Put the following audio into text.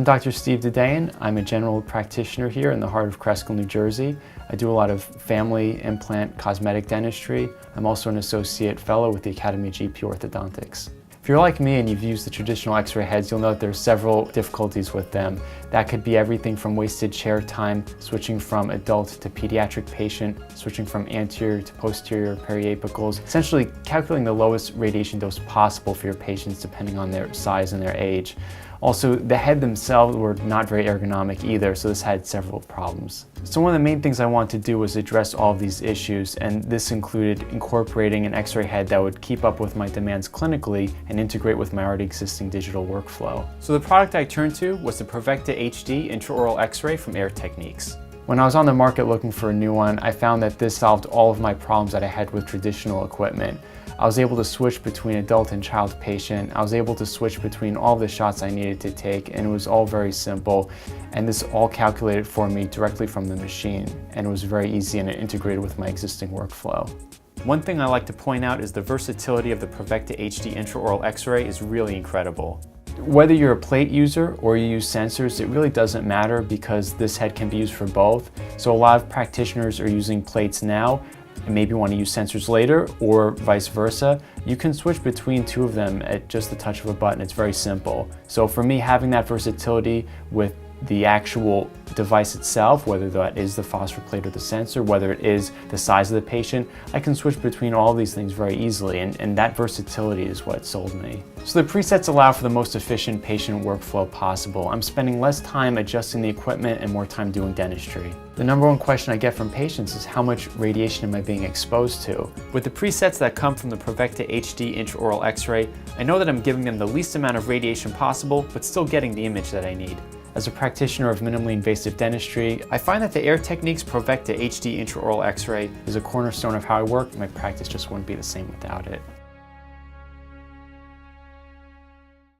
I'm Dr. Steve Dadaian. I'm a general practitioner here in the heart of Cresskill, New Jersey. I do a lot of family, implant, cosmetic dentistry. I'm also an associate fellow with the Academy of GP Orthodontics. If you're like me and you've used the traditional x-ray heads, you'll note there's several difficulties with them. That could be everything from wasted chair time, switching from adult to pediatric patient, switching from anterior to posterior periapicals, essentially calculating the lowest radiation dose possible for your patients depending on their size and their age. Also, the head themselves were not very ergonomic either, so this had several problems. So one of the main things I wanted to do was address all of these issues, and this included incorporating an x-ray head that would keep up with my demands clinically and integrate with my already existing digital workflow. So the product I turned to was the ProVecta HD Intraoral X-ray from Air Techniques. When I was on the market looking for a new one, I found that this solved all of my problems that I had with traditional equipment. I was able to switch between adult and child patient. I was able to switch between all the shots I needed to take, and it was all very simple. And this all calculated for me directly from the machine, and it was very easy and it integrated with my existing workflow. One thing I like to point out is the versatility of the ProVecta HD Intraoral X-ray is really incredible. Whether you're a plate user or you use sensors, it really doesn't matter because this head can be used for both. So a lot of practitioners are using plates now and maybe want to use sensors later, or vice versa. You can switch between two of them at just the touch of a button. It's very simple. So for me, having that versatility with the actual device itself, whether that is the phosphor plate or the sensor, whether it is the size of the patient, I can switch between all these things very easily, and that versatility is what sold me. So the presets allow for the most efficient patient workflow possible. I'm spending less time adjusting the equipment and more time doing dentistry. The number one question I get from patients is how much radiation am I being exposed to? With the presets that come from the ProVecta HD Intraoral X-ray, I know that I'm giving them the least amount of radiation possible, but still getting the image that I need. As a practitioner of minimally invasive dentistry, I find that the Air Techniques ProVecta HD Intraoral X-ray is a cornerstone of how I work. My practice just wouldn't be the same without it.